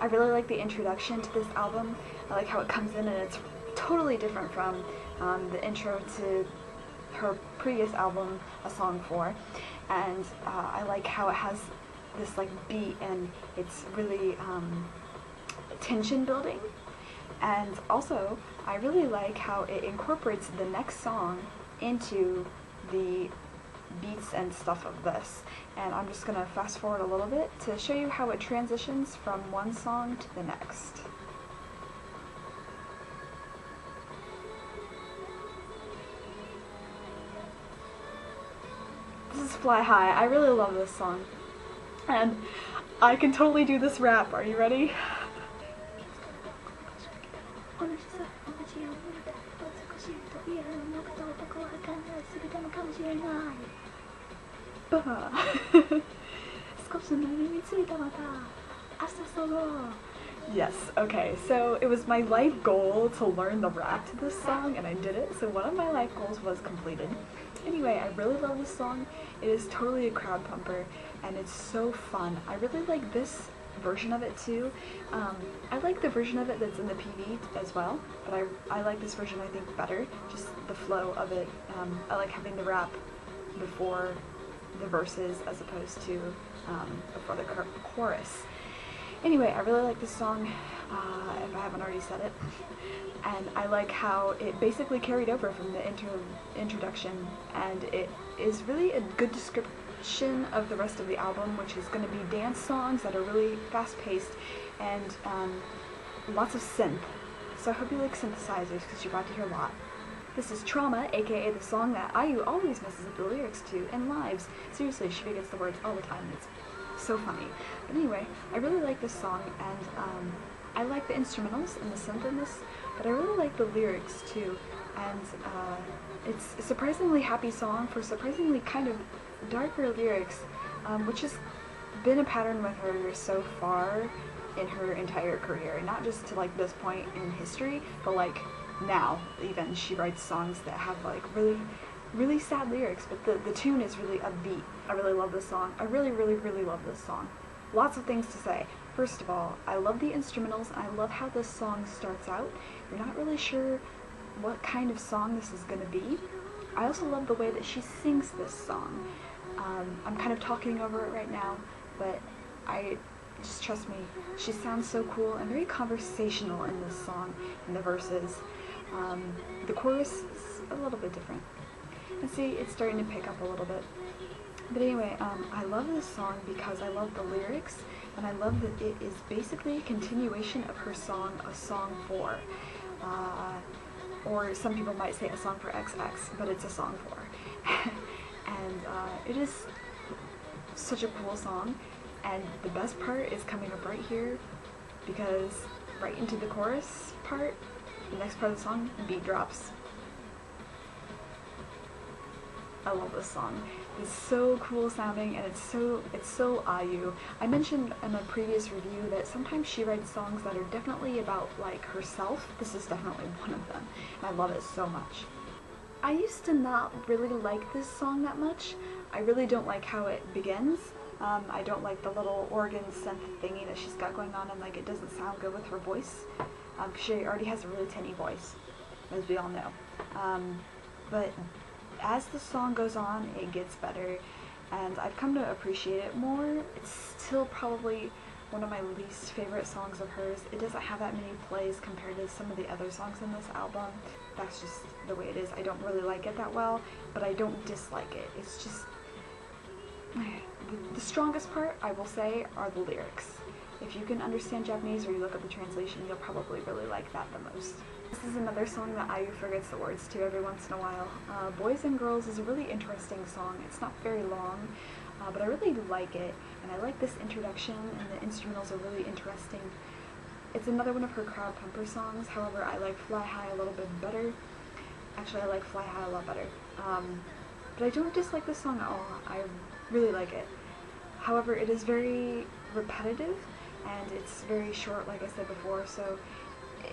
I really like the introduction to this album. I like how it comes in and it's totally different from the intro to her previous album, A Song 4. And I like how it has this like beat and it's really tension building. And also, I really like how it incorporates the next song into the beats and stuff of this. And I'm just going to fast forward a little bit to show you how it transitions from one song to the next. This is Fly High. I really love this song. And I can totally do this rap. Are you ready? Yes, okay, so it was my life goal to learn the rap to this song, and I did it, so one of my life goals was completed. Anyway, I really love this song. It is totally a crowd pumper, and it's so fun. I really like this version of it too. I like the version of it that's in the PV as well, but I like this version I think better, just the flow of it. I like having the rap before the verses as opposed to before the chorus. Anyway, I really like this song, if I haven't already said it, and I like how it basically carried over from the introduction, and it is really a good description of the rest of the album, which is going to be dance songs that are really fast-paced and lots of synth. So I hope you like synthesizers because you're about to hear a lot. This is Trauma, aka the song that IU always messes up the lyrics to in lives. Seriously, she forgets the words all the time. It's so funny. But anyway, I really like this song, and I like the instrumentals and the synth in this, but I really like the lyrics too. And it's a surprisingly happy song for surprisingly kind of darker lyrics, which has been a pattern with her so far in her entire career, and not just to like this point in history, but like now even she writes songs that have like really sad lyrics, but the tune is really upbeat. I really love this song. I really love this song. Lots of things to say. First of all, I love the instrumentals, and I love how this song starts out. You're not really sure what kind of song this is going to be. I also love the way that she sings this song. I'm kind of talking over it right now, but just trust me, she sounds so cool and very conversational in this song, in the verses. The chorus is a little bit different. And see, it's starting to pick up a little bit. But anyway, I love this song because I love the lyrics, and I love that it is basically a continuation of her song, A Song 4. Or some people might say A Song for XX, but it's A Song 4. And it is such a cool song, and the best part is coming up right here, because right into the chorus part, the next part of the song, the beat drops. I love this song. It's so cool sounding, and it's so IU. I mentioned in a previous review that sometimes she writes songs that are definitely about like herself. This is definitely one of them, and I love it so much. I used to not really like this song that much. I really don't like how it begins. I don't like the little organ synth thingy that she's got going on, and like it doesn't sound good with her voice. She already has a really tinny voice, as we all know. But as the song goes on, it gets better, and I've come to appreciate it more. It's still probably one of my least favorite songs of hers. It doesn't have that many plays compared to some of the other songs in this album. That's just the way it is. I don't really like it that well, but I don't dislike it. It's just... The strongest part, I will say, are the lyrics. If you can understand Japanese or you look up the translation, you'll probably really like that the most. This is another song that IU forgets the words to every once in a while. Boys and Girls is a really interesting song. It's not very long, but I really like it, and I like this introduction, and the instrumentals are really interesting. It's another one of her crowd pumper songs. However, I like Fly High a little bit better. Actually, I like Fly High a lot better. But I don't dislike this song at all. I really like it. However, it is very repetitive, and it's very short, like I said before, so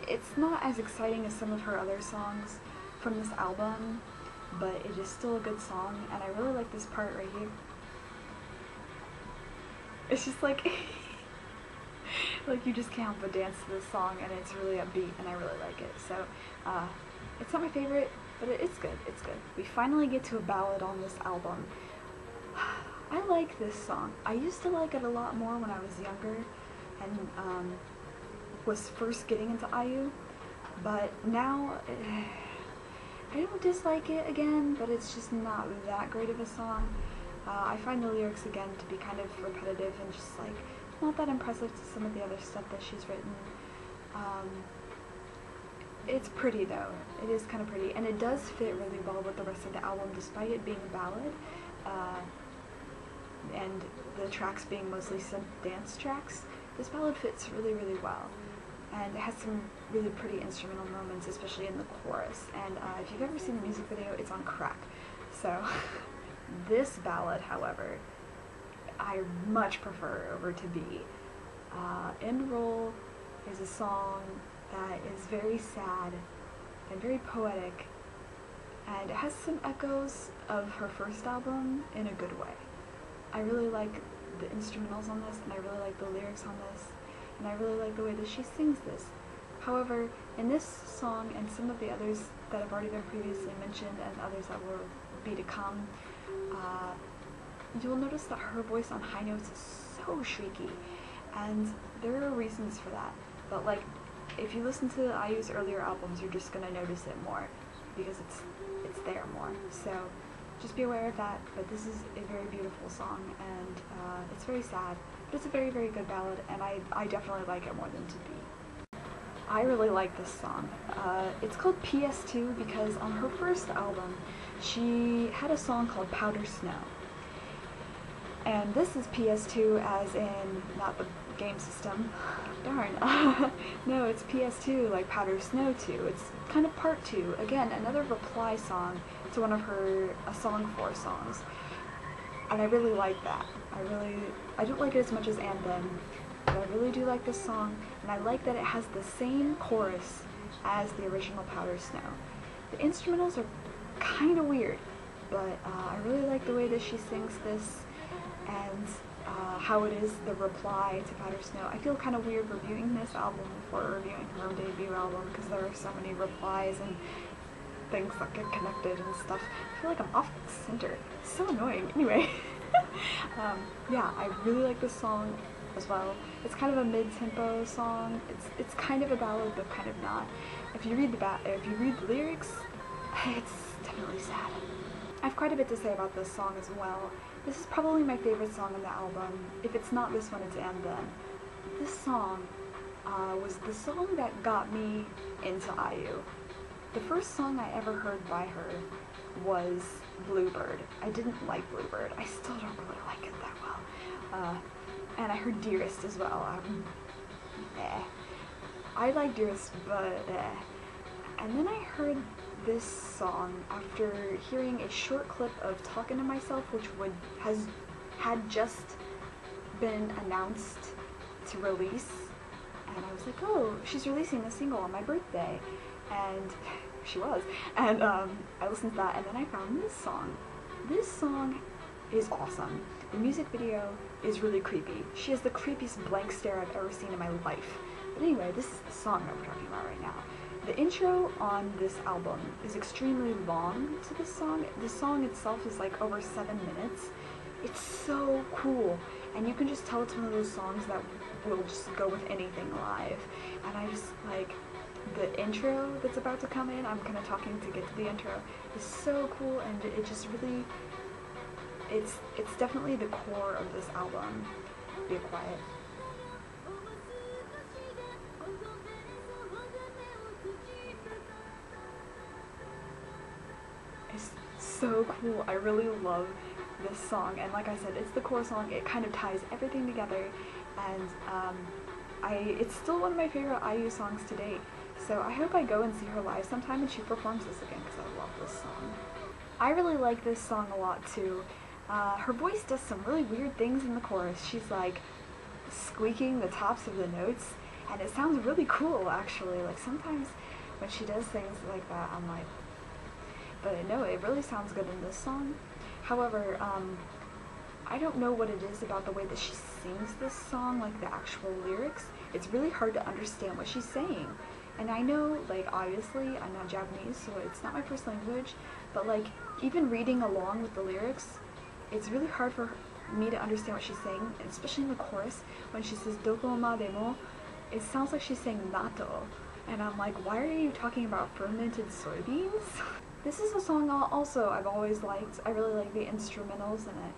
it's not as exciting as some of her other songs from this album, but it is still a good song, and I really like this part right here. It's just like Like, you just can't help but dance to this song, and it's really upbeat, and I really like it. So, it's not my favorite, but it's good. It's good. We finally get to a ballad on this album. I like this song. I used to like it a lot more when I was younger, and was first getting into IU, but now I don't dislike it again, but it's just not that great of a song. I find the lyrics again to be kind of repetitive and just like not that impressive to some of the other stuff that she's written. It's pretty though. It is kind of pretty, and it does fit really well with the rest of the album despite it being a ballad, and the tracks being mostly synth dance tracks. This ballad fits really, really well, and it has some really pretty instrumental moments, especially in the chorus, and if you've ever seen the music video, it's on crack. So this ballad, however, I much prefer over To Be. Enroll is a song that is very sad and very poetic, and it has some echoes of her first album in a good way. I really like the instrumentals on this, and I really like the lyrics on this, and I really like the way that she sings this. However, in this song and some of the others that have already been previously mentioned and others that will be to come, you'll notice that her voice on high notes is so shrieky, and there are reasons for that, but like, if you listen to IU's earlier albums, you're just gonna notice it more, because it's there more, so just be aware of that. But this is a very beautiful song, and it's very sad, but it's a very, very good ballad, and I definitely like it more than To Be. I really like this song. It's called PS2 because on her first album, she had a song called Powder Snow. And this is PS2 as in, not the game system. Darn. No, it's PS2, like Powder Snow 2. It's kind of part 2. Again, another reply song to one of her A Song 4 songs. And I really like that. I don't like it as much as And Then, but I really do like this song, and I like that it has the same chorus as the original Powder Snow. The instrumentals are kind of weird, but I really like the way that she sings this, and how it is the reply to Powder Snow. I feel kind of weird reviewing this album before reviewing her debut album, because there are so many replies and things that get connected and stuff. I feel like I'm off center. It's so annoying. Anyway, yeah, I really like this song as well. It's kind of a mid-tempo song. It's kind of a ballad, but kind of not. If you read the lyrics, it's definitely sad. I have quite a bit to say about this song as well. This is probably my favorite song on the album. If it's not this one, it's And Then. This song was the song that got me into IU. The first song I ever heard by her was Bluebird. I didn't like Bluebird. I still don't really like it that well. And I heard Dearest as well. I like Dearest, but And then I heard this song after hearing a short clip of Talking to Myself, which had just been announced to release, and I was like, oh, she's releasing a single on my birthday, and she was, and I listened to that, and then I found this song. This song is awesome. The music video is really creepy. She has the creepiest blank stare I've ever seen in my life. But anyway, this is the song that we're talking about right now. The intro on this album is extremely long to this song. The song itself is like over 7 minutes. It's so cool, and you can just tell it's one of those songs that will just go with anything live. And I just like the intro that's about to come in. I'm kind of talking to get to the intro. It's so cool, and it just really, it's definitely the core of this album. Be quiet. It's so cool. I really love this song, and like I said, it's the core song. It kind of ties everything together, and it's still one of my favorite IU songs to date. So I hope I go and see her live sometime and she performs this again, because I love this song. I really like this song a lot too. Her voice does some really weird things in the chorus. She's like squeaking the tops of the notes, and it sounds really cool actually. Like sometimes when she does things like that, I'm like, but no, it really sounds good in this song. However, I don't know what it is about the way that she sings this song, like the actual lyrics. It's really hard to understand what she's saying. And I know, like, obviously, I'm not Japanese, so it's not my first language, but, like, even reading along with the lyrics, it's really hard for me to understand what she's saying, especially in the chorus, when she says, Doko ma demo, it sounds like she's saying nato. And I'm like, why are you talking about fermented soybeans? This is a song also I've always liked. I really like the instrumentals in it.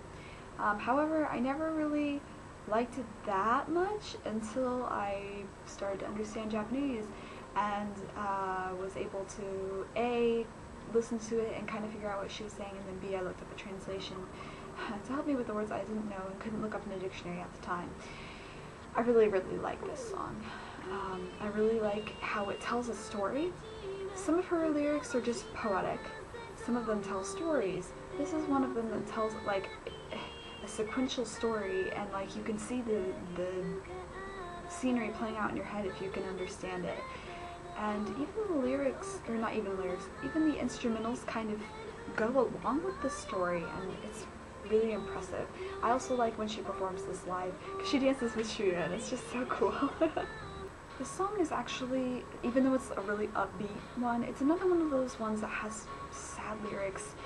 However, I never really liked it that much until I started to understand Japanese and was able to A, listen to it and kind of figure out what she was saying, and then B, I looked up the translation to help me with the words I didn't know and couldn't look up in a dictionary at the time. I really, really like this song. I really like how it tells a story. Some of her lyrics are just poetic. Some of them tell stories. This is one of them that tells, like, a sequential story, and, like, you can see the scenery playing out in your head if you can understand it. And even the lyrics, or not even lyrics, even the instrumentals kind of go along with the story, and it's really impressive. I also like when she performs this live, because she dances with Shuya, and it's just so cool. This song is actually, even though it's a really upbeat one, it's another one of those ones that has sad lyrics,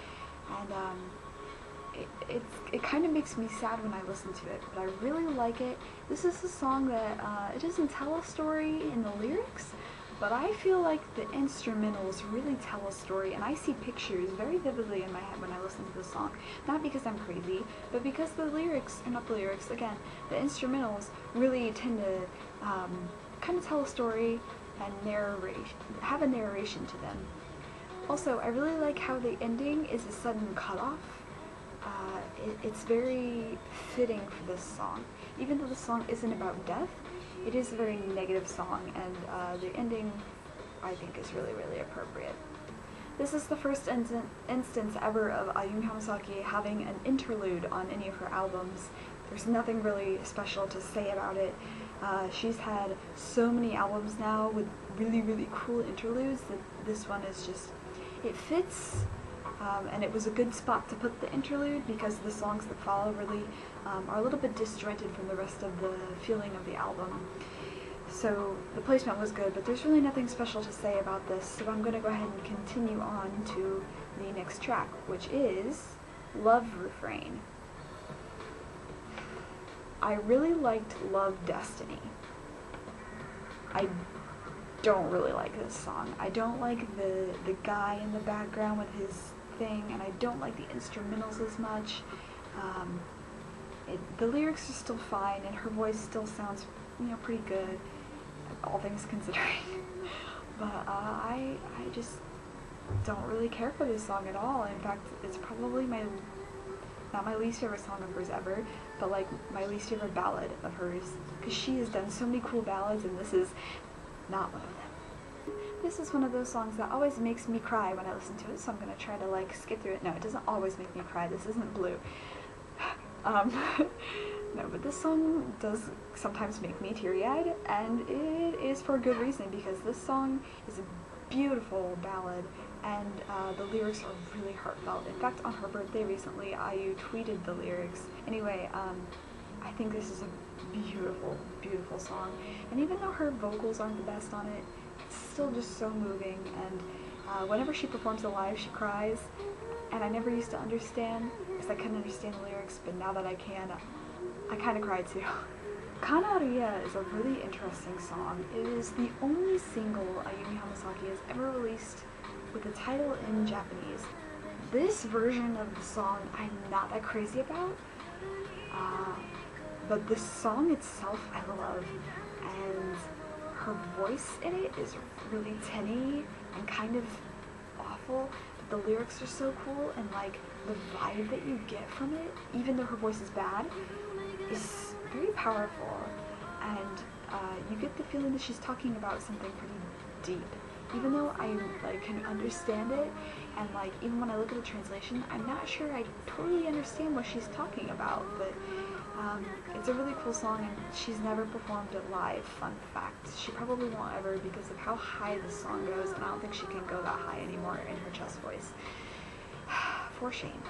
and it kind of makes me sad when I listen to it, but I really like it. This is a song that, it doesn't tell a story in the lyrics, but I feel like the instrumentals really tell a story, and I see pictures very vividly in my head when I listen to this song. Not because I'm crazy, but because the lyrics, or not the lyrics, again, the instrumentals really tend to kind of tell a story and have a narration to them. Also, I really like how the ending is a sudden cutoff. It's very fitting for this song. Even though the song isn't about death, it is a very negative song, and the ending, I think, is really, really appropriate. This is the first instance ever of Ayumi Hamasaki having an interlude on any of her albums. There's nothing really special to say about it. She's had so many albums now with really, really cool interludes that this one is just, it fits, and it was a good spot to put the interlude because the songs that follow really are a little bit disjointed from the rest of the feeling of the album. So the placement was good, but there's really nothing special to say about this, so I'm going to go ahead and continue on to the next track, which is Love Refrain. I really liked Love Destiny. I don't really like this song. I don't like the guy in the background with his thing, and I don't like the instrumentals as much. The lyrics are still fine, and her voice still sounds, pretty good, all things considering. But I just don't really care for this song at all. In fact, it's probably not my least favorite song of hers ever, but like my least favorite ballad of hers, because she has done so many cool ballads, and this is not one of them. This is one of those songs that always makes me cry when I listen to it, so I'm going to try to like skip through it. No, it doesn't always make me cry. This isn't Blue. No, but this song does sometimes make me teary-eyed, and it is for a good reason, because this song is a beautiful ballad, and the lyrics are really heartfelt. In fact, on her birthday recently, IU tweeted the lyrics. Anyway, I think this is a beautiful, beautiful song, and even though her vocals aren't the best on it, it's still just so moving, and whenever she performs it live, she cries, and I never used to understand, because I couldn't understand the lyrics, but now that I can, I kind of cried too. Kanaria is a really interesting song. It is the only single Ayumi Hamasaki has ever released with the title in Japanese. This version of the song I'm not that crazy about, but the song itself I love, and her voice in it is really tinny and kind of awful, but the lyrics are so cool, and like the vibe that you get from it, even though her voice is bad, is very powerful, and you get the feeling that she's talking about something pretty deep. Even though I like can understand it, and like even when I look at the translation, I'm not sure I totally understand what she's talking about, but it's a really cool song, and she's never performed it live, fun fact. She probably won't ever because of how high the song goes, and I don't think she can go that high anymore in her chest voice. For shame.